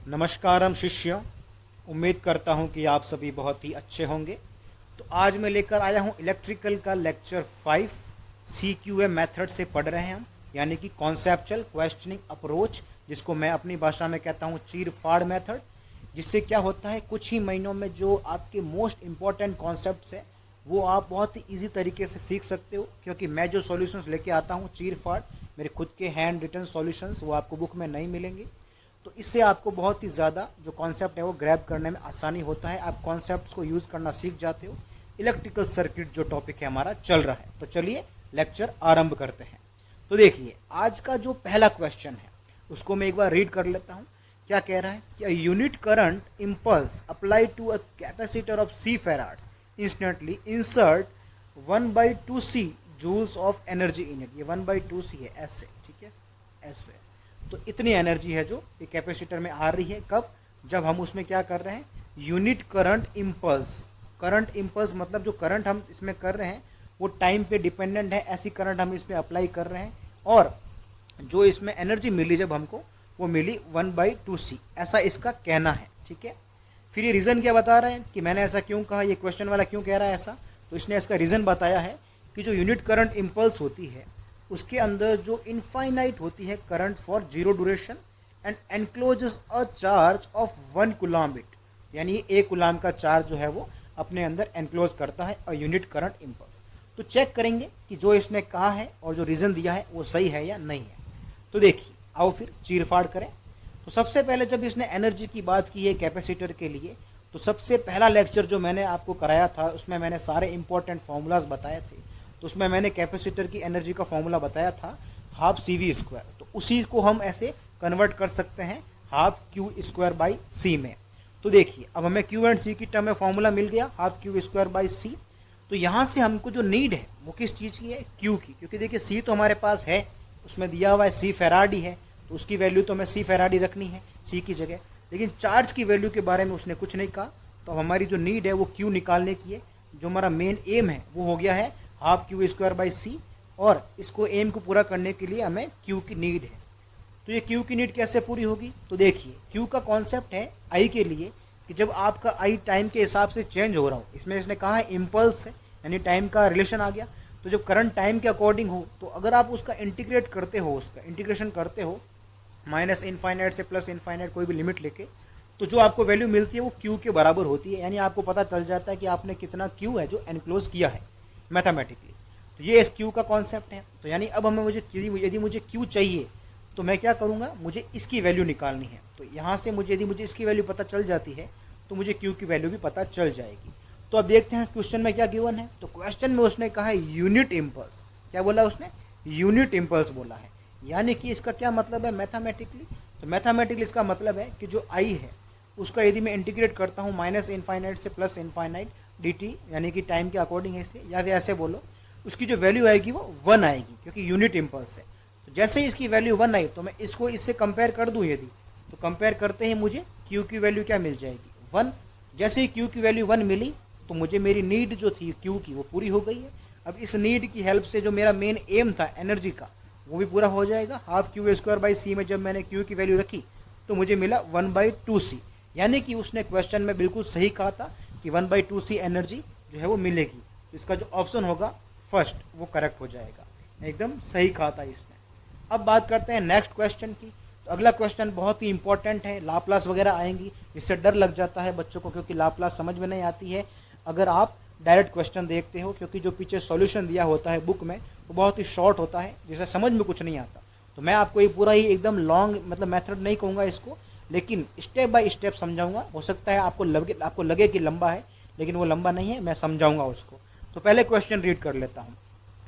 नमस्कारम शिष्य। उम्मीद करता हूँ कि आप सभी बहुत ही अच्छे होंगे। तो आज मैं लेकर आया हूँ इलेक्ट्रिकल का लेक्चर 5। CQA मेथड से पढ़ रहे हैं हम, यानी कि कॉन्सेप्चुअल क्वेश्चनिंग अप्रोच, जिसको मैं अपनी भाषा में कहता हूँ चीर फाड़ मेथड। जिससे क्या होता है, कुछ ही महीनों में जो आपके मोस्ट इम्पॉर्टेंट कॉन्सेप्ट्स है वो आप बहुत ही ईजी तरीके से सीख सकते हो, क्योंकि मैं जो सॉल्यूशंस लेके आता हूँ चीर फाड़, मेरे खुद के हैंड रिटन सॉल्यूशंस, वो आपको बुक में नहीं मिलेंगे। तो इससे आपको बहुत ही ज़्यादा जो कॉन्सेप्ट है वो ग्रैब करने में आसानी होता है, आप कॉन्सेप्ट्स को यूज़ करना सीख जाते हो। इलेक्ट्रिकल सर्किट जो टॉपिक है हमारा चल रहा है, तो चलिए लेक्चर आरंभ करते हैं। तो देखिए, आज का जो पहला क्वेश्चन है उसको मैं एक बार रीड कर लेता हूँ। क्या कह रहा है कि unit current impulse apply to a capacitor of C farads instantly insert 1/2C joules of energy in it. ये 1/2C है, ऐसे, ठीक है, ऐसे। तो इतनी एनर्जी है जो ये कैपेसिटर में आ रही है। कब? जब हम उसमें क्या कर रहे हैं, unit current impulse. Current impulse मतलब जो करंट हम इसमें कर रहे हैं वो टाइम पे डिपेंडेंट है, ऐसी करंट हम इसमें अप्लाई कर रहे हैं। और जो इसमें एनर्जी मिली जब हमको, वो मिली 1/2C, ऐसा इसका कहना है, ठीक है। फिर ये रीज़न क्या बता रहे हैं कि मैंने ऐसा क्यों कहा, ये क्वेश्चन वाला क्यों कह रहा है ऐसा। तो इसने इसका रीज़न बताया है कि जो यूनिट करंट इम्पल्स होती है उसके अंदर जो इनफाइनाइट होती है current for zero duration and encloses a charge of 1 coulomb, यानी 1 कूलम्ब का चार्ज जो है वो अपने अंदर एनक्लोज करता है अ यूनिट करंट इम्पल्स। तो चेक करेंगे कि जो इसने कहा है और जो रीज़न दिया है वो सही है या नहीं है। तो देखिए, आओ फिर चीरफाड़ करें। तो सबसे पहले जब इसने एनर्जी की बात की है कैपेसिटर के लिए, तो सबसे पहला लेक्चर जो मैंने आपको कराया था उसमें मैंने सारे इंपॉर्टेंट फार्मूलाज बताए थे। तो उसमें मैंने कैपेसिटर की एनर्जी का फॉर्मूला बताया था ½ CV²। तो उसी को हम ऐसे कन्वर्ट कर सकते हैं ½ Q²/C में। तो देखिए, अब हमें Q एंड C की टर्म में फॉर्मूला मिल गया ½ Q²/C। तो यहाँ से हमको जो नीड है वो किस चीज़ की है, Q की, क्योंकि देखिए C तो हमारे पास है, उसमें दिया हुआ है C फैराडी है, तो उसकी वैल्यू तो हमें C फैराडी रखनी है C की जगह। लेकिन चार्ज की वैल्यू के बारे में उसने कुछ नहीं कहा। तो हमारी जो नीड है वो Q निकालने की है। जो हमारा मेन एम है वो हो गया है ½ Q²/C, और इसको एम को पूरा करने के लिए हमें Q की नीड है। तो ये Q की नीड कैसे पूरी होगी, तो देखिए, Q का कॉन्सेप्ट है I के लिए कि जब आपका I टाइम के हिसाब से चेंज हो रहा हो, इसमें इसने कहा है इम्पल्स है, यानी टाइम का रिलेशन आ गया। तो जब करंट टाइम के अकॉर्डिंग हो, तो अगर आप उसका इंटीग्रेट करते हो, उसका इंटीग्रेशन करते हो -इनफाइनाइट से +इनफाइनाइट कोई भी लिमिट लेके, तो जो आपको वैल्यू मिलती है वो Q के बराबर होती है। यानी आपको पता चल जाता है कि आपने कितना Q है जो एनक्लोज किया है मैथमेटिकली। तो ये इस Q का कॉन्सेप्ट है। तो यानी अब हमें यदि मुझे Q चाहिए तो मैं क्या करूँगा, मुझे इसकी वैल्यू निकालनी है। तो यहाँ से यदि मुझे इसकी वैल्यू पता चल जाती है तो मुझे Q की वैल्यू भी पता चल जाएगी। तो अब देखते हैं क्वेश्चन में क्या गिवन है। तो क्वेश्चन में उसने कहा है यूनिट इम्पल्स। क्या बोला उसने, यूनिट इम्पल्स बोला है। यानी कि इसका क्या मतलब है मैथमेटिकली, तो मैथमेटिकली इसका मतलब है कि जो I है उसका यदि मैं इंटीग्रेट करता हूँ -इनफाइनाइट से +इनफाइनाइट dt, यानी कि टाइम के अकॉर्डिंग है इसलिए, या फिर ऐसे बोलो उसकी जो वैल्यू आएगी वो 1 आएगी, क्योंकि यूनिट इम्पल्स है। तो जैसे ही इसकी वैल्यू 1 आई तो मैं इसको इससे कंपेयर कर दूँ यदि, तो कंपेयर करते ही मुझे Q की वैल्यू क्या मिल जाएगी, 1। जैसे ही Q की वैल्यू 1 मिली तो मुझे मेरी नीड जो थी Q की वो पूरी हो गई है। अब इस नीड की हेल्प से जो मेरा मेन एम था एनर्जी का वो भी पूरा हो जाएगा। ½ Q²/C में जब मैंने Q की वैल्यू रखी तो मुझे मिला 1/2C। यानी कि उसने क्वेश्चन में बिल्कुल सही कहा था कि 1/2C एनर्जी जो है वो मिलेगी। तो इसका जो ऑप्शन होगा फर्स्ट वो करेक्ट हो जाएगा, एकदम सही कहा था इसने। अब बात करते हैं नेक्स्ट क्वेश्चन की। तो अगला क्वेश्चन बहुत ही इंपॉर्टेंट है, लाप्लास वगैरह आएंगी, जिससे डर लग जाता है बच्चों को, क्योंकि लाप्लास समझ में नहीं आती है अगर आप डायरेक्ट क्वेश्चन देखते हो, क्योंकि जो पीछे सॉल्यूशन दिया होता है बुक में वो बहुत ही शॉर्ट होता है, जिसे समझ में कुछ नहीं आता। तो मैं आपको ये पूरा ही एकदम लॉन्ग मतलब मेथड नहीं कहूँगा इसको, लेकिन स्टेप बाय स्टेप समझाऊंगा। हो सकता है आपको लगे कि लंबा है, लेकिन वो लंबा नहीं है, मैं समझाऊंगा उसको। तो पहले क्वेश्चन रीड कर लेता हूँ।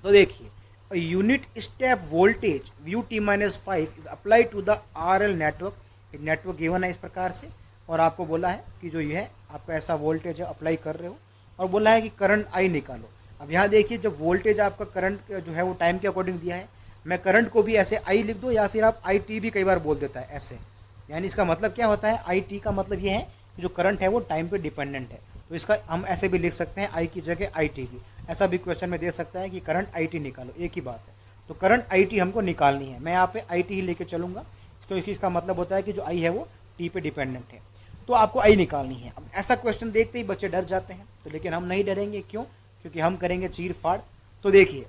तो देखिए, a unit step voltage Vt-5 is applied to the RL network. एक नेटवर्क गिवन है इस प्रकार से, और आपको बोला है कि जो ये है आपका ऐसा वोल्टेज है अप्लाई कर रहे हो, और बोला है कि करंट I निकालो। अब यहाँ देखिए, जब वोल्टेज आपका करंट जो है वो टाइम के अकॉर्डिंग दिया है, मैं करंट को भी ऐसे I लिख दो, या फिर आप IT भी कई बार बोल देता है ऐसे। यानी इसका मतलब क्या होता है, IT का मतलब ये है कि जो करंट है वो टाइम पे डिपेंडेंट है। तो इसका हम ऐसे भी लिख सकते हैं I की जगह IT भी। ऐसा भी क्वेश्चन में दे सकता है कि करंट IT निकालो, एक ही बात है। तो करंट IT हमको निकालनी है, मैं यहाँ पे IT ही लेके चलूँगा, क्योंकि इसका मतलब होता है कि जो I है वो टी पे डिपेंडेंट है, तो आपको आई निकालनी है। अब ऐसा क्वेश्चन देखते ही बच्चे डर जाते हैं, तो लेकिन हम नहीं डरेंगे। क्यों? क्योंकि हम करेंगे चीर फाड़। तो देखिए,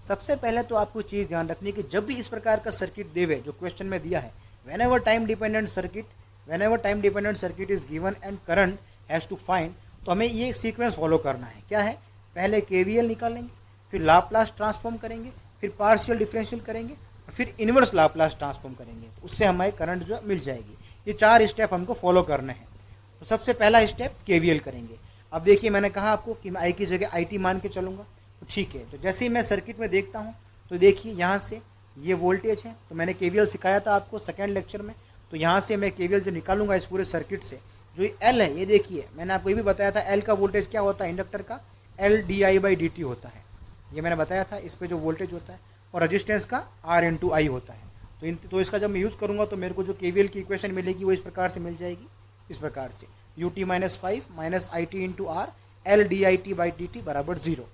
सबसे पहले तो आपको चीज़ ध्यान रखनी है कि जब भी इस प्रकार का सर्किट देवे जो क्वेश्चन में दिया है, whenever time dependent circuit is given and current has to find, तो हमें ये सीक्वेंस फॉलो करना है। क्या है? पहले केवीएल निकालेंगे, फिर लाप्लास ट्रांसफॉर्म करेंगे, फिर पार्शियल डिफरेंशियल करेंगे, और फिर इनवर्स लाप्लास ट्रांसफॉर्म करेंगे, तो उससे हमें करंट जो मिल जाएगी। ये 4 स्टेप हमको फॉलो करने हैं। तो सबसे पहला स्टेप केवीएल करेंगे। अब देखिए, मैंने कहा आपको कि मैं आई की जगह आई टी मान के चलूँगा, तो ठीक है। तो जैसे ही मैं सर्किट में देखता हूँ, तो देखिए यहाँ से ये वोल्टेज है, तो मैंने केवीएल सिखाया था आपको सेकेंड लेक्चर में। तो यहाँ से मैं केवीएल जो निकालूंगा इस पूरे सर्किट से, जो एल है, ये देखिए मैंने आपको ये भी बताया था एल का वोल्टेज क्या होता है इंडक्टर का, L D I by D T होता है, ये मैंने बताया था। इस पर जो वोल्टेज होता है, और रजिस्टेंस का आर इंटू आई होता है। तो इसका जब मैं यूज़ करूँगा तो मेरे को जो केवीएल की इक्वेशन मिलेगी वो इस प्रकार से मिल जाएगी, इस प्रकार से U T minus 5 minus I T into R L D I T by D T बराबर 0।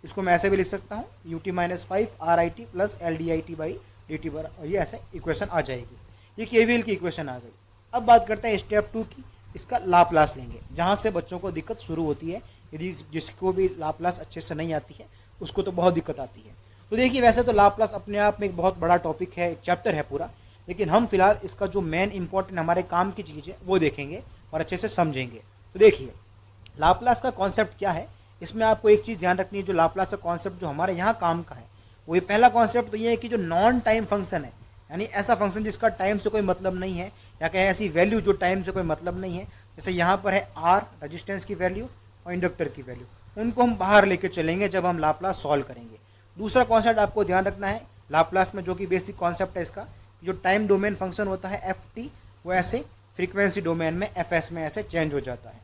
इसको मैं ऐसे भी लिख सकता हूँ, U T minus 5 are I T plus L D I T by D T बराबर, ये ऐसे इक्वेशन आ जाएगी। ये केवीएल की इक्वेशन आ गई। अब बात करते हैं स्टेप 2 की। इसका लाप्लास लेंगे, जहाँ से बच्चों को दिक्कत शुरू होती है। यदि जिसको भी लाप्लास अच्छे से नहीं आती है उसको तो बहुत दिक्कत आती है। तो देखिए, वैसे तो लाप्लास अपने आप में एक बहुत बड़ा टॉपिक है, एक चैप्टर है पूरा, लेकिन हम फिलहाल इसका जो मेन इंपॉर्टेंट हमारे काम की चीज़ है वो देखेंगे और अच्छे से समझेंगे। तो देखिए, लाप्लास का कॉन्सेप्ट क्या है, इसमें आपको एक चीज़ ध्यान रखनी है। जो लाप्लास का कॉन्सेप्ट जो हमारे यहाँ काम का है, वो ये पहला कॉन्सेप्ट तो ये है कि जो नॉन टाइम फंक्शन है, यानी ऐसा फंक्शन जिसका टाइम से कोई मतलब नहीं है, या कहें ऐसी वैल्यू जो टाइम से कोई मतलब नहीं है, जैसे यहाँ पर है आर रजिस्टेंस की वैल्यू और इंडक्टर की वैल्यू, उनको हम बाहर लेके चलेंगे जब हम लाप्लास सॉल्व करेंगे। दूसरा कॉन्सेप्ट आपको ध्यान रखना है लाप्लास में, जो कि बेसिक कॉन्सेप्ट है इसका, जो टाइम डोमेन फंक्शन होता है एफ टी, वो ऐसे फ्रीक्वेंसी डोमेन में एफ एस में ऐसे चेंज हो जाता है।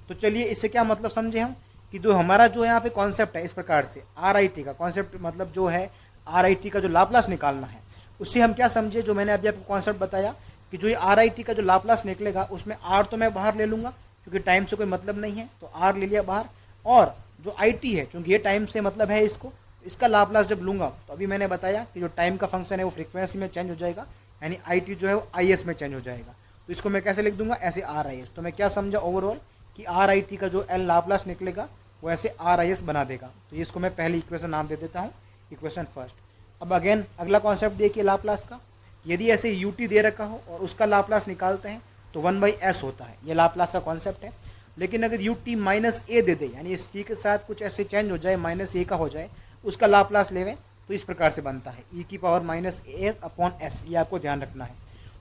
तो चलिए, इससे क्या मतलब समझे हम, कि जो हमारा जो यहाँ पे कॉन्सेप्ट है इस प्रकार से आर आई टी का कॉन्सेप्ट, मतलब जो है आर आई टी का जो लाप्लास निकालना है, उससे हम क्या समझे, जो मैंने अभी आपको कॉन्सेप्ट बताया कि जो ये आर आई टी का जो लाप्लास निकलेगा उसमें आर तो मैं बाहर ले लूँगा क्योंकि टाइम से कोई मतलब नहीं है, तो आर ले लिया बाहर। और जो आई टी है, चूँकि ये टाइम से मतलब है इसको, इसका लाप्लास जब लूँगा तो अभी मैंने बताया कि जो टाइम का फंक्शन है वो फ्रीक्वेंसी में चेंज हो जाएगा, यानी आई टी जो है वो आई एस में चेंज हो जाएगा। तो इसको मैं कैसे लिख दूंगा, ऐसे आर आई एस। तो मैं क्या समझा ओवरऑल, कि आर आई टी का जो एल लाप्लास निकलेगा वो ऐसे आर आई एस बना देगा। तो इसको मैं पहली इक्वेशन नाम दे देता हूँ, इक्वेशन फर्स्ट। अब अगेन अगला कॉन्सेप्ट देखिए लाप्लास का, यदि ऐसे यू टी दे रखा हो और उसका लाप्लास निकालते हैं तो 1/s होता है, ये लाप्लास का कॉन्सेप्ट है। लेकिन अगर यू टी माइनस ए दे दे, यानी इस टी के साथ कुछ ऐसे चेंज हो जाए, माइनस ए का हो जाए, उसका लाप्लास लेवें, तो इस प्रकार से बनता है ई की पावर माइनस ए अपॉन एस, ये आपको ध्यान रखना है।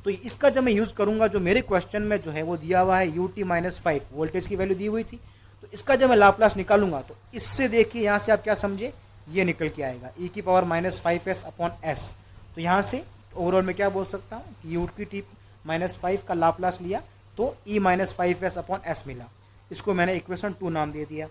तो इसका जब मैं यूज़ करूँगा, जो मेरे क्वेश्चन में जो है वो दिया हुआ है यू टी माइनस 5 वोल्टेज की वैल्यू दी हुई थी, तो इसका जब मैं लाप्लास निकालूंगा तो इससे देखिए यहाँ से आप क्या समझे, ये निकल के आएगा ई की power minus 5s upon S. तो यहाँ से ओवरऑल मैं क्या बोल सकता हूँ कि यू टी माइनस 5 का लाप्लास लिया तो ई माइनस 5s अपॉन एस मिला। इसको मैंने इक्वेशन 2 नाम दे दिया।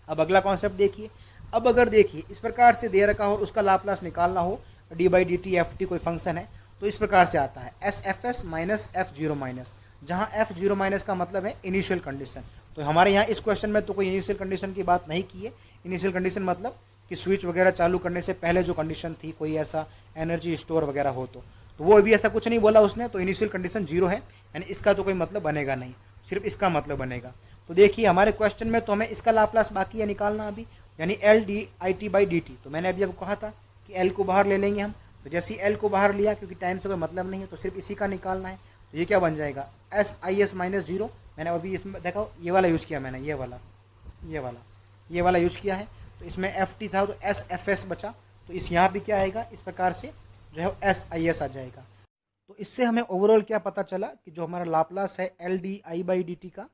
अब अगला कॉन्सेप्ट देखिए, अब अगर देखिए इस प्रकार से दे रखा हो और उसका लाप्लास निकालना हो, D by D T F T कोई फंक्शन है, तो इस प्रकार से आता है S F S minus F zero minus, जहाँ एफ जीरो माइनस का मतलब है इनिशियल कंडीशन। तो हमारे यहाँ इस क्वेश्चन में तो कोई इनिशियल कंडीशन की बात नहीं की है। इनिशियल कंडीशन मतलब कि स्विच वगैरह चालू करने से पहले जो कंडीशन थी, कोई ऐसा एनर्जी स्टोर वगैरह हो, तो वो अभी ऐसा कुछ नहीं बोला उसने। तो इनिशियल कंडीशन 0 है, यानी इसका तो कोई मतलब बनेगा नहीं, सिर्फ इसका मतलब बनेगा। तो देखिए हमारे क्वेश्चन में तो हमें इसका लाप्लास बाकी है निकालना अभी, यानी L D I T by D T. तो मैंने अभी आपको कहा था कि एल को बाहर ले लेंगे हम, तो जैसे ही एल को बाहर लिया, क्योंकि टाइम से कोई मतलब नहीं है, तो सिर्फ इसी का निकालना है। तो ये क्या बन जाएगा, एस आई एस माइनस 0। मैंने अभी इसमें देखा ये वाला यूज़ किया, मैंने ये वाला यूज़ किया है। तो इसमें एफ टी था तो एस एफ एस बचा, तो इस यहाँ भी क्या आएगा, इस प्रकार से जो है एस आई एस आ जाएगा। तो इससे हमें ओवरऑल क्या पता चला कि जो हमारा लाप्लास है L D I by D T का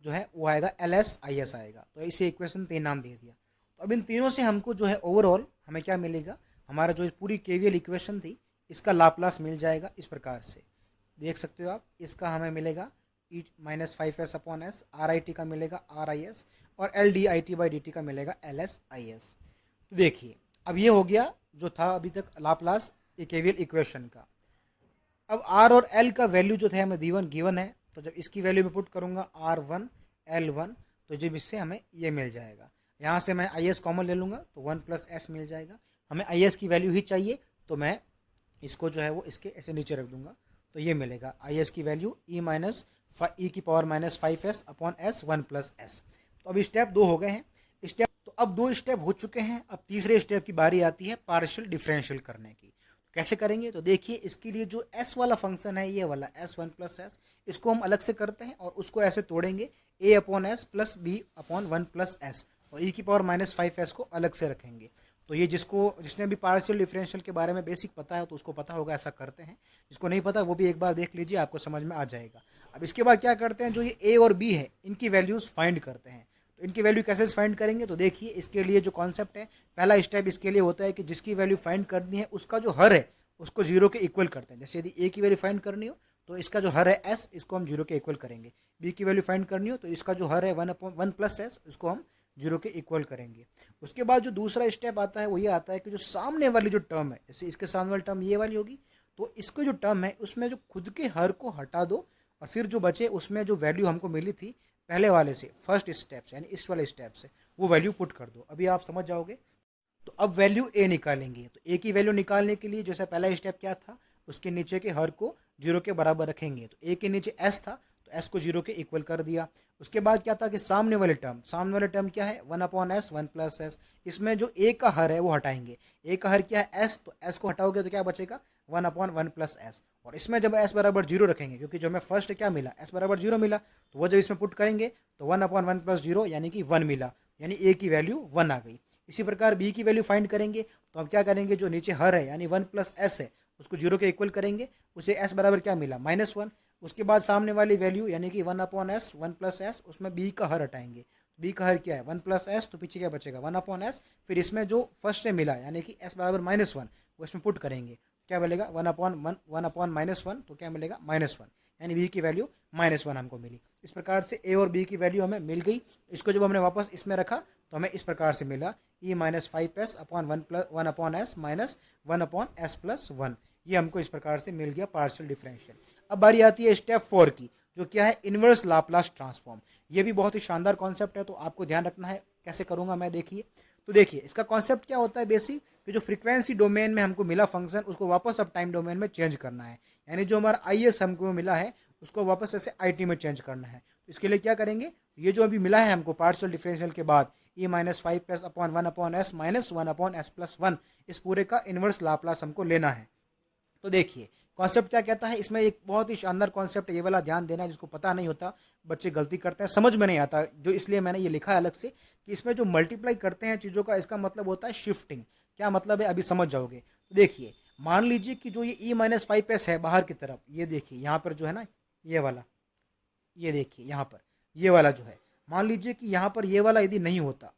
जो है वो आएगा एल एस आई एस आएगा। तो इसे इक्वेशन 3 नाम दे दिया। तो अब इन तीनों से हमको जो है ओवरऑल हमें क्या मिलेगा, हमारा जो पूरी केवीएल इक्वेशन थी इसका लाप्लास मिल जाएगा। इस प्रकार से देख सकते हो आप, इसका हमें मिलेगा E minus 5s upon S, R I T का मिलेगा आर आई एस, और L D I T by D T का मिलेगा एल एस आई एस। तो देखिए अब ये हो गया जो था अभी तक लाप्लास केवीएल इक्वेशन का। अब आर और एल का वैल्यू जो था हमें गिवन है, तो जब इसकी वैल्यू में पुट करूँगा R1 L1, तो जब इससे हमें ये मिल जाएगा। यहाँ से मैं आई एस कॉमन ले लूँगा तो 1 प्लस एस मिल जाएगा। हमें आई एस की वैल्यू ही चाहिए, तो मैं इसको जो है वो इसके ऐसे नीचे रख दूँगा, तो ये मिलेगा आई एस की वैल्यू ई माइनस ई की power minus 5s upon S 1 plus S. तो अभी स्टेप 2 हो गए हैं। स्टेप तो अब 2 स्टेप हो चुके हैं। अब तीसरे स्टेप की बारी आती है पार्शियल डिफरेंशियल करने की। कैसे करेंगे तो देखिए, इसके लिए जो s वाला फंक्शन है, ये वाला s1 प्लस एस, इसको हम अलग से करते हैं और उसको ऐसे तोड़ेंगे a upon S plus b upon 1 plus s, और e की पावर माइनस 5s को अलग से रखेंगे। तो ये जिसने भी पार्शियल डिफरेंशियल के बारे में बेसिक पता है तो उसको पता होगा ऐसा करते हैं। जिसको नहीं पता वो भी एक बार देख लीजिए, आपको समझ में आ जाएगा। अब इसके बाद क्या करते हैं, जो ये a और b है इनकी वैल्यूज फाइंड करते हैं। तो इनकी वैल्यू कैसे फाइंड करेंगे तो देखिए, इसके लिए जो कॉन्सेप्ट है, पहला स्टेप इसके लिए होता है कि जिसकी वैल्यू फाइंड करनी है उसका जो हर है उसको जीरो के इक्वल करते हैं। जैसे यदि a की वैल्यू फाइंड करनी हो तो इसका जो हर है s, इसको हम जीरो के इक्वल करेंगे। b की वैल्यू फाइंड करनी हो तो इसका जो हर है 1 प्लस एस, इसको हम जीरो के इक्वल करेंगे। उसके बाद जो दूसरा स्टेप आता है वो ये आता है कि जो सामने वाली जो टर्म है, जैसे इसके सामने वाली टर्म ये वाली होगी, तो इसको जो टर्म है उसमें जो खुद के हर को हटा दो और फिर जो बचे उसमें जो वैल्यू हमको मिली थी पहले वाले से, फर्स्ट स्टेप से, यानी इस वाले स्टेप से, वो वैल्यू पुट कर दो। अभी आप समझ जाओगे। तो अब वैल्यू ए निकालेंगे। तो ए की वैल्यू निकालने के लिए जैसे पहला स्टेप क्या था, उसके नीचे के हर को जीरो के बराबर रखेंगे। तो ए के नीचे एस था तो एस को जीरो के इक्वल कर दिया। उसके बाद क्या था कि सामने वाले टर्म क्या है, 1 अपॉन एस 1 प्लस एस। इसमें जो ए का हर है वो हटाएंगे। ए का हर क्या है, एस, तो एस को हटाओगे तो क्या बचेगा, 1 अपॉन 1 प्लस एस। और इसमें जब एस बराबर जीरो रखेंगे, क्योंकि जो हमें फर्स्ट क्या मिला, एस बराबर जीरो मिला, तो वो जब इसमें पुट करेंगे तो 1 अपॉन 1 प्लस जीरो यानी कि 1 मिला, यानी ए की वैल्यू 1 आ गई। इसी प्रकार बी की वैल्यू फाइंड करेंगे तो हम क्या करेंगे, जो नीचे हर है यानी 1 प्लस एस है उसको जीरो के इक्वल करेंगे। उसे एस बराबर क्या मिला, -1। उसके बाद सामने वाली वैल्यू यानी कि 1 अपॉन एस 1 प्लस एस, उसमें बी का हर हटाएंगे। बी का हर क्या है, 1 प्लस एस, तो पीछे क्या बचेगा, 1 अपॉन एस। फिर इसमें जो फर्स्ट से मिला यानी कि एस बराबर -1, वो इसमें पुट करेंगे। क्या मिलेगा, 1 अपॉन -1, तो क्या मिलेगा, -1, यानी बी की वैल्यू -1 हमको मिली। इस प्रकार से ए और बी की वैल्यू हमें मिल गई। इसको जब हमने वापस इसमें रखा तो हमें इस प्रकार से मिला, E minus 5s upon 1 upon S minus 1 upon S plus 1। ये हमको इस प्रकार से मिल गया पार्शियल डिफरेंशियल। अब बारी आती है स्टेप 4 की, जो क्या है, इनवर्स लाप्लास ट्रांसफॉर्म। ये भी बहुत ही शानदार कॉन्सेप्ट है, तो आपको ध्यान रखना है। कैसे करूंगा मैं, देखिए। तो देखिए, इसका कॉन्सेप्ट क्या होता है बेसिक, कि जो फ्रीक्वेंसी डोमेन में हमको मिला फंक्शन, उसको वापस अब टाइम डोमेन में चेंज करना है। यानी जो हमारा आई एस हमको मिला है उसको वापस ऐसे आई टी में चेंज करना है। तो इसके लिए क्या करेंगे, ये जो अभी मिला है हमको पार्शियल डिफरेंशियल के बाद, E minus 5s upon 1 upon S minus 1 upon S plus 1, इस पूरे का इनवर्स लाप्लास हमको लेना है। तो देखिए कॉन्सेप्ट क्या कहता है, इसमें एक बहुत ही शानदार कॉन्सेप्ट, ये वाला ध्यान देना, जिसको पता नहीं होता बच्चे गलती करते हैं, समझ में नहीं आता, जो इसलिए मैंने ये लिखा है अलग से, कि इसमें जो मल्टीप्लाई करते हैं चीज़ों का, इसका मतलब होता है शिफ्टिंग। क्या मतलब है, अभी समझ जाओगे। तो देखिए, मान लीजिए कि जो ये ई माइनस 5s है बाहर की तरफ, ये देखिए यहाँ पर जो है ना, ये वाला, ये देखिए यहाँ पर ये वाला जो है, मान लीजिए कि यहाँ पर ये वाला यदि नहीं होता,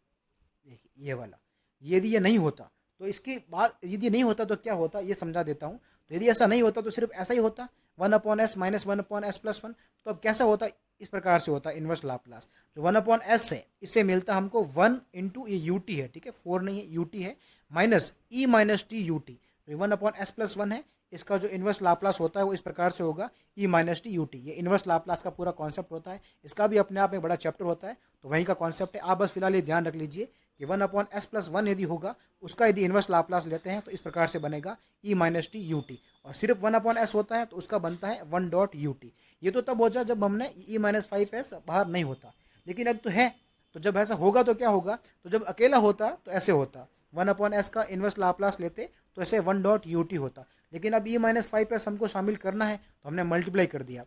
देखिए ये वाला, यदि ये नहीं होता तो इसके बाद, यदि नहीं होता तो क्या होता, ये समझा देता हूँ। तो यदि ऐसा नहीं होता तो सिर्फ ऐसा ही होता, 1 upon S minus 1 upon S plus 1। तो अब कैसा होता, इस प्रकार से होता इनवर्स लाप्लास। जो 1 अपॉन एस है, इससे मिलता हमको 1 इंटू ये यू टी है, ठीक है, 4 नहीं है, यू टी है, माइनस ई माइनस टी यू टी। तो 1 अपॉन एस प्लस 1 है, इसका जो इनवर्स लाप्लास होता है वो इस प्रकार से होगा, ई माइनस टी यू टी। ये इनवर्स लाप्लास का पूरा कॉन्सेप्ट होता है। इसका भी अपने आप में बड़ा चैप्टर होता है, तो वहीं का कॉन्सेप्ट है। आप बस फिलहाल ये ध्यान रख लीजिए कि 1 अपॉन एस प्लस 1 यदि होगा, उसका यदि इनवर्स लाप्लास लेते हैं तो इस प्रकार से बनेगा ई माइनस टी यू टी। और सिर्फ 1 अपॉन एस होता है तो उसका बनता है 1 डॉट यू टी। ये तो तब हो जाए जब हमने ई माइनस 5s बाहर नहीं होता, लेकिन अब तो है। तो जब ऐसा होगा तो क्या होगा, तो जब अकेला होता तो ऐसे होता, 1 अपॉन एस का इनवर्स लाप्लास लेते तो ऐसे 1 डॉट यू टी होता। लेकिन अब ई माइनस 5s हमको शामिल करना है तो हमने मल्टीप्लाई कर दिया।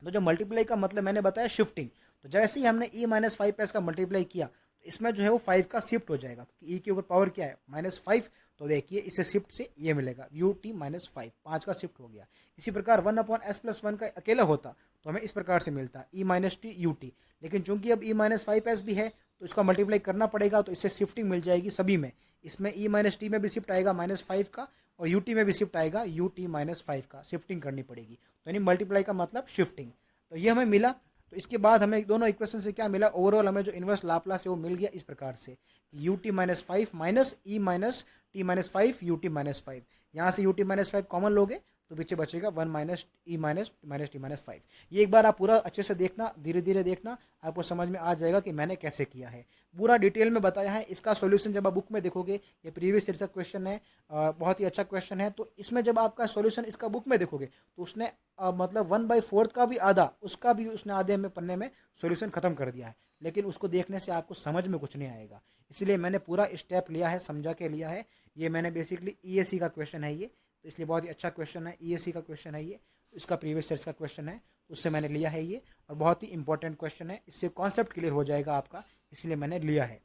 तो जो मल्टीप्लाई का मतलब मैंने बताया शिफ्टिंग। तो जैसे ही हमने ई माइनस 5s का मल्टीप्लाई किया तो इसमें जो है वो 5 का शिफ्ट हो जाएगा, क्योंकि ई के ऊपर पावर क्या है, -5। तो देखिए इससे शिफ्ट से ये मिलेगा यू टी माइनस 5, 5 का शिफ्ट हो गया। इसी प्रकार 1 अपॉन एस प्लस 1 का अकेला होता तो हमें इस प्रकार से मिलता ई माइनस टी यू टी। लेकिन चूंकि अब ई माइनस 5s भी है तो इसका मल्टीप्लाई करना पड़ेगा, तो इससे शिफ्टिंग मिल जाएगी सभी में। इसमें ई माइनस टी में भी शिफ्ट आएगा -5 का, और यू टी में भी शिफ्ट आएगा यू टी माइनस 5 का। शिफ्टिंग करनी पड़ेगी, तो यानी मल्टीप्लाई का मतलब शिफ्टिंग। तो ये हमें मिला। तो इसके बाद हमें दोनों इक्वेशन से क्या मिला, ओवरऑल हमें जो इनवर्स लाप्लास है वो मिल गया इस प्रकार से, यू टी माइनस 5 माइनस ई minus T minus 5 U T minus 5। यहाँ से यू टी माइनस 5 कॉमन लोगे तो पीछे बचेगा 1 minus E minus minus T minus 5। ये एक बार आप पूरा अच्छे से देखना, धीरे धीरे देखना, आपको समझ में आ जाएगा कि मैंने कैसे किया है। पूरा डिटेल में बताया है। इसका सॉल्यूशन जब आप बुक में देखोगे, ये प्रीवियस ईयर का क्वेश्चन है, बहुत ही अच्छा क्वेश्चन है। तो इसमें जब आपका सॉल्यूशन इसका बुक में देखोगे तो उसने मतलब 1/4 का भी आधा, उसका भी उसने आधे में पन्ने में सॉल्यूशन खत्म कर दिया है। लेकिन उसको देखने से आपको समझ में कुछ नहीं आएगा, इसलिए मैंने पूरा स्टेप लिया है, समझा के लिया है। ये मैंने बेसिकली ईएससी का क्वेश्चन है ये, तो इसलिए बहुत ही अच्छा क्वेश्चन है, ईएससी का क्वेश्चन है ये, इसका प्रीवियस ईयर का क्वेश्चन है, उससे मैंने लिया है ये, और बहुत ही इंपॉर्टेंट क्वेश्चन है, इससे कॉन्सेप्ट क्लियर हो जाएगा आपका, इसलिए मैंने लिया है।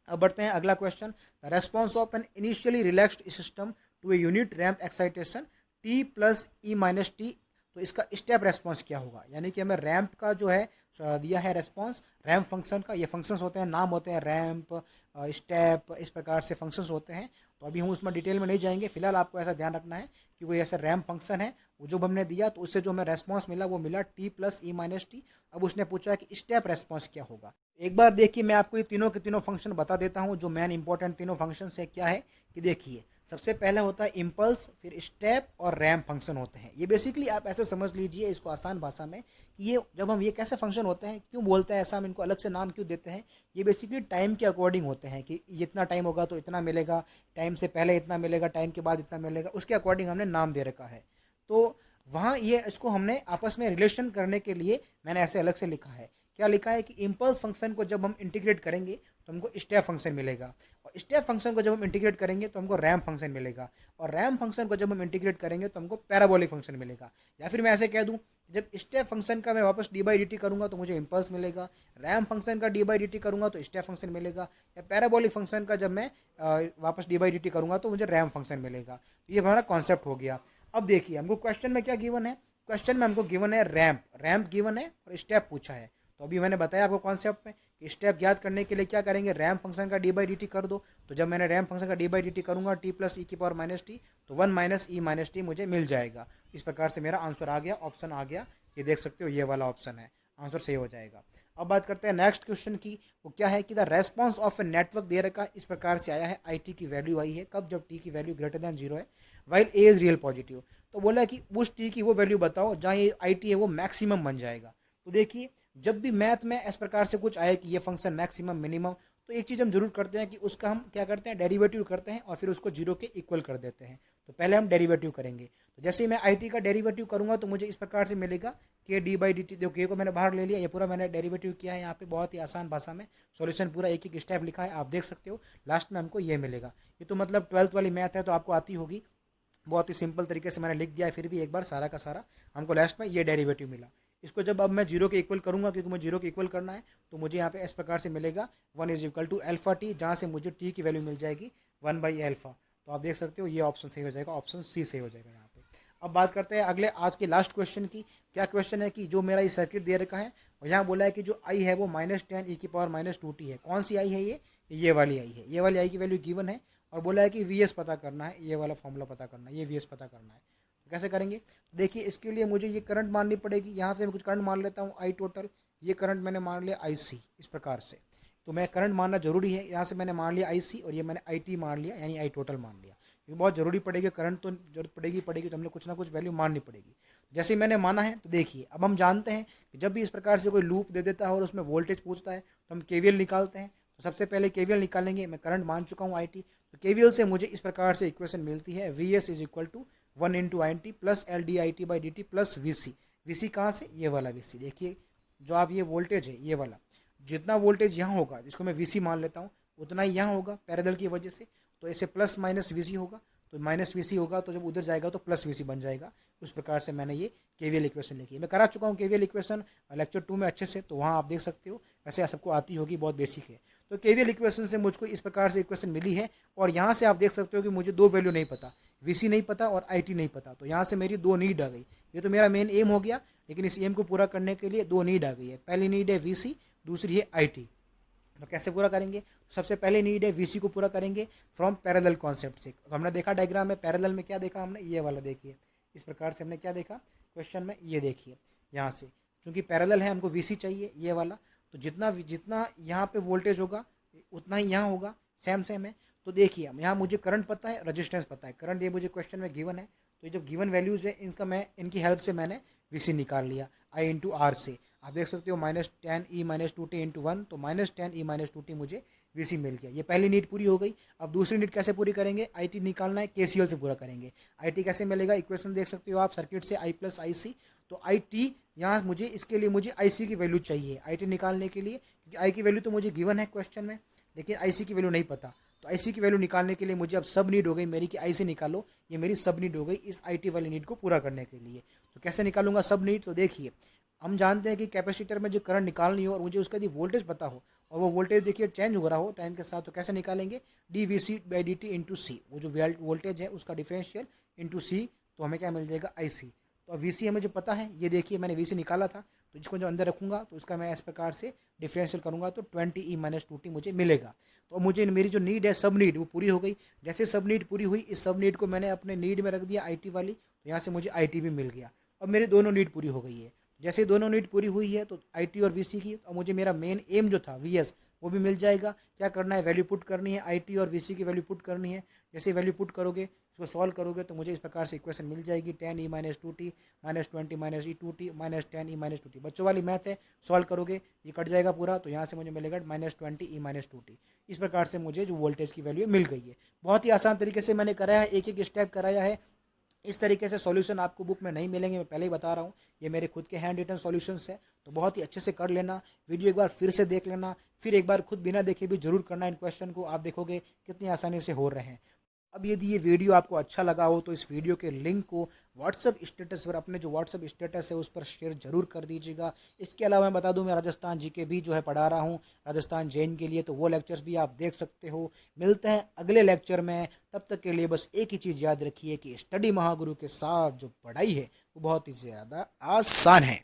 अब बढ़ते हैं अगला question. The response of an initially relaxed system to a unit ramp excitation t plus e minus t, तो इसका स्टेप रेस्पॉन्स क्या होगा, यानी कि हमें रैम्प का जो है दिया है रेस्पॉन्स, रैम्प फंक्शन का। ये फंक्शंस होते हैं, नाम होते हैं, रैम्प, स्टेप, इस प्रकार से फंक्शंस होते हैं। तो अभी हम उसमें डिटेल में नहीं जाएंगे, फिलहाल आपको ऐसा ध्यान रखना है कि कोई ऐसा रैम्प फंक्शन है, वो जो हमने दिया तो उससे जो हमें रेस्पॉन्स मिला वो मिला T plus e minus T. अब उसने पूछा कि स्टेप रेस्पॉन्स क्या होगा। एक बार देखिए, मैं आपको ये तीनों के तीनों फंक्शन बता देता हूँ, जो मेन इंपॉर्टेंट तीनों फंक्शन है। क्या है कि देखिए, सबसे पहले होता है इम्पल्स, फिर स्टेप और रैम्प फंक्शन होते हैं। ये बेसिकली आप ऐसे समझ लीजिए इसको आसान भाषा में कि ये जब हम ये कैसे फंक्शन होते हैं, क्यों बोलते हैं ऐसा, हम इनको अलग से नाम क्यों देते हैं। ये बेसिकली टाइम के अकॉर्डिंग होते हैं कि इतना टाइम होगा तो इतना मिलेगा, टाइम से पहले इतना मिलेगा, टाइम के बाद इतना मिलेगा, उसके अकॉर्डिंग हमने नाम दे रखा है। तो वहाँ ये इसको हमने आपस में रिलेशन करने के लिए मैंने ऐसे अलग से लिखा है। क्या लिखा है कि इम्पल्स फंक्शन को जब हम इंटीग्रेट करेंगे तो हमको स्टेप फंक्शन मिलेगा, और स्टेप फंक्शन को जब हम इंटीग्रेट करेंगे तो हमको रैम्प फंक्शन मिलेगा, और रैम्प फंक्शन को जब हम इंटीग्रेट करेंगे तो हमको पैराबोलिक फंक्शन मिलेगा। या फिर मैं ऐसे कह दूं, जब स्टेप फंक्शन का मैं वापस डी बाई डी टी करूँगा तो मुझे इम्पल्स मिलेगा, रैम्प फंक्शन का डी बाई डी टी करूँगा तो स्टेप फंक्शन मिलेगा, या पैराबोलिक फंक्शन का जब मैं वापस डी बाई डी टी करूँगा तो मुझे रैम्प फंक्शन मिलेगा। तो ये हमारा कॉन्सेप्ट हो गया। अब देखिए, हमको क्वेश्चन में क्या गिवन है, क्वेश्चन में हमको गिवन है रैम्प, रैम्प गिवन है और स्टेप पूछा है। तो अभी मैंने बताया आपको कॉन्सेप्ट में कि स्टेप ज्ञात करने के लिए क्या करेंगे, रैम्प फंक्शन का डी बाई डी टी कर दो। तो जब मैंने रैम्प फंक्शन का डी बाई डी टी करूँगा टी प्लस ई की पावर माइनस टी, तो 1 माइनस ई माइनस टी मुझे मिल जाएगा। इस प्रकार से मेरा आंसर आ गया, ऑप्शन आ गया, ये देख सकते हो, ये वाला ऑप्शन है, आंसर सही हो जाएगा। अब बात करते हैं नेक्स्ट क्वेश्चन की। वो क्या है कि the response of a network दे रखा इस प्रकार से आया है, आई टी की वैल्यू आई है कब, जब टी की वैल्यू ग्रेटर देन 0 है, while a is real positive. तो बोला कि उस टी की वो वैल्यू बताओ जहाँ ये आई टी है वो मैक्सिमम बन जाएगा। तो देखिए, जब भी मैथ में इस प्रकार से कुछ आए कि ये फंक्शन मैक्सिमम मिनिमम, तो एक चीज़ हम जरूर करते हैं कि उसका हम क्या करते हैं, डेरिवेटिव करते हैं और फिर उसको 0 के इक्वल कर देते हैं। तो पहले हम डेरिवेटिव करेंगे। तो जैसे ही मैं आई टी का डेरिवेटिव करूंगा तो मुझे इस प्रकार से मिलेगा कि डी बाई डी टी, जो के को मैंने बाहर ले लिया, ये पूरा मैंने डेरिवेटिव किया है यहाँ पे, बहुत ही आसान भाषा में सॉल्यूशन पूरा एक एक स्टेप लिखा है, आप देख सकते हो। लास्ट में हमको ये मिलेगा। ये तो मतलब 12th वाली मैथ है तो आपको आती होगी, बहुत ही सिंपल तरीके से मैंने लिख दिया है। फिर भी एक बार सारा का सारा हमको लास्ट में ये डेरिवेटिव मिला। इसको जब अब मैं 0 के इक्वल करूंगा, क्योंकि मुझे 0 के इक्वल करना है, तो मुझे यहाँ पे इस प्रकार से मिलेगा 1 is equal to alpha t, जहाँ से मुझे टी की वैल्यू मिल जाएगी 1 बाई एल्फा। तो आप देख सकते हो ये ऑप्शन सही हो जाएगा, ऑप्शन सी सही हो जाएगा यहाँ पे। अब बात करते हैं अगले आज के लास्ट क्वेश्चन की। क्या क्वेश्चन है कि जो मेरा ये सर्किट दे रखा है और यहाँ बोला है कि जो आई है वो -10 ई की पावर -2t है। कौन सी आई है ये वाली आई है, ये वाली आई की वैल्यू गिवन है, और बोला है कि वी एस पता करना है, ये वाला फॉर्मूला पता करना है, ये वी एस पता करना है। तो कैसे करेंगे, देखिए इसके लिए मुझे ये करंट माननी पड़ेगी। यहाँ से मैं कुछ करंट मान लेता हूँ आई टोटल, ये करंट मैंने मान लिया आई सी, इस प्रकार से। तो मैं करंट मानना जरूरी है, यहाँ से मैंने मान लिया आई सी और ये मैंने आई टी मान लिया, यानी आई टोटल मान लिया। ये बहुत जरूरी पड़ेगी, करंट तो जरूरत पड़ेगी तो हमने कुछ ना कुछ वैल्यू माननी पड़ेगी। जैसे ही मैंने माना है, तो देखिए अब हम जानते हैं कि जब भी इस प्रकार से कोई लूप दे देता है और उसमें वोल्टेज पूछता है तो हम केवीएल निकालते हैं। तो सबसे पहले केवीएल निकालेंगे, मैं करंट मान चुका हूँ आई टी, तो केवीएल से मुझे इस प्रकार से इक्वेशन मिलती है, V S is equal to 1 into I T plus L D I T by D T plus V C. V C कहाँ से, ये वाला वी सी। देखिए जो आप ये वोल्टेज है ये वाला, जितना वोल्टेज यहाँ होगा जिसको मैं वी सी मान लेता हूँ, उतना ही यहाँ होगा पैरेलल की वजह से। तो ऐसे प्लस माइनस वी सी होगा, तो माइनस वी सी होगा, तो जब उधर जाएगा तो प्लस वी सी बन जाएगा। उस प्रकार से मैंने ये केवीएल इक्वेशन लिखी है। मैं करा चुका हूँ केवीएल इक्वेशन लेक्चर 2 में अच्छे से, तो वहाँ आप देख सकते हो, वैसे सबको आती होगी, बहुत बेसिक है। तो केवीएल इक्वेशन से मुझको इस प्रकार से इक्वेशन मिली है, और यहाँ से आप देख सकते हो कि मुझे दो वैल्यू नहीं पता, वीसी नहीं पता और आईटी नहीं पता। तो यहाँ से मेरी दो नीड आ गई। ये तो मेरा मेन एम हो गया, लेकिन इस एम को पूरा करने के लिए दो नीड आ गई है। पहली नीड है वीसी, दूसरी है आईटी। तो कैसे पूरा करेंगे, सबसे पहले नीड है वीसी को पूरा करेंगे फ्रॉम पैरेलल कॉन्सेप्ट से। हमने देखा डायग्राम में पैरेलल में क्या देखा हमने, ये वाला देखिए, इस प्रकार से हमने क्या देखा क्वेश्चन में, ये देखिए यहाँ से, चूंकि पैरेलल है हमको वीसी चाहिए ये वाला, तो जितना जितना यहाँ पे वोल्टेज होगा उतना ही यहाँ होगा, सेम सेम है। तो देखिए यहाँ मुझे करंट पता है, रजिस्टेंस पता है। करंट ये मुझे क्वेश्चन में गिवन है, तो जब गिवन वैल्यूज़ है इनका मैं इनकी हेल्प से मैंने वीसी निकाल लिया आई इंटू आर से। आप देख सकते हो -10e-2t इंटू 1, तो -10e-2t मुझे वीसी मिल गया। ये पहली नीड पूरी हो गई। अब दूसरी नीड कैसे पूरी करेंगे, आईटी निकालना है, केसीएल से पूरा करेंगे। आईटी कैसे मिलेगा, इक्वेशन देख सकते हो आप सर्किट से, आई प्लस आई सी। तो आईटी यहाँ मुझे इसके लिए मुझे आईसी की वैल्यू चाहिए आईटी निकालने के लिए, क्योंकि आई की वैल्यू तो मुझे गिवन है क्वेश्चन में, लेकिन आईसी की वैल्यू नहीं पता। तो आईसी की वैल्यू निकालने के लिए मुझे अब सब नीड हो गई मेरी कि आईसी निकालो, ये मेरी सब नीड हो गई इस आईटी वाली नीड को पूरा करने के लिए। तो कैसे निकालूंगा सब नीड, तो देखिए हम जानते हैं कि कैपेसिटर में जो करंट निकालनी हो और मुझे उसका यदि वोल्टेज पता हो और वो वोल्टेज देखिए चेंज हो रहा हो टाइम के साथ, तो कैसे निकालेंगे, D V C by D T into C, वो जो वोल्टेज है उसका डिफरेंशियल इंटू सी, तो हमें क्या मिल जाएगा आई सी। तो अब वी सी हमें जो पता है, ये देखिए मैंने वी सी निकाला था, तो इसको जो अंदर रखूंगा तो इसका मैं इस प्रकार से डिफरेंशियल करूंगा तो 20e-2t मुझे मिलेगा। तो अब मुझे मेरी जो नीड है सब नीड वो पूरी हो गई। जैसे सब नीड पूरी हुई, इस सब नीड को मैंने अपने नीड में रख दिया आईटी वाली, तो यहाँ से मुझे आईटी भी मिल गया। अब मेरी दोनों नीड पूरी हो गई है। जैसे दोनों नीड पूरी हुई है तो आईटी और वीसी की, और मुझे मेरा मेन एम जो था वीएस वो भी मिल जाएगा। क्या करना है, वैल्यू पुट करनी है, आईटी और वीसी की वैल्यू पुट करनी है। जैसे वैल्यू पुट करोगे, इसको सॉल्व करोगे तो मुझे इस प्रकार से इक्वेशन मिल जाएगी 10e-2t -20 - -10e-2t। बच्चों वाली मैथ है, सॉल्व करोगे ये कट जाएगा पूरा, तो यहाँ से मुझे मिलेगा -20e-2t। इस प्रकार से मुझे जो वोल्टेज की वैल्यू मिल गई है। बहुत ही आसान तरीके से मैंने कराया है, एक एक स्टेप कराया है। इस तरीके से सॉल्यूशन आपको बुक में नहीं मिलेंगे, मैं पहले ही बता रहा हूँ, ये मेरे खुद के हैंड रिटन सॉल्यूशंस है। तो बहुत ही अच्छे से कर लेना, वीडियो एक बार फिर से देख लेना, फिर एक बार खुद बिना देखे भी जरूर करना इन क्वेश्चन को, आप देखोगे कितनी आसानी से हो रहे हैं। अब यदि ये वीडियो आपको अच्छा लगा हो तो इस वीडियो के लिंक को व्हाट्सअप स्टेटस पर, अपने जो व्हाट्सअप स्टेटस है उस पर शेयर जरूर कर दीजिएगा। इसके अलावा मैं बता दूं, मैं राजस्थान जीके भी जो है पढ़ा रहा हूं राजस्थान जैन के लिए, तो वो लेक्चर्स भी आप देख सकते हो। मिलते हैं अगले लेक्चर में, तब तक के लिए बस एक ही चीज़ याद रखिए कि स्टडी महागुरु के साथ जो पढ़ाई है वो बहुत ही ज़्यादा आसान है।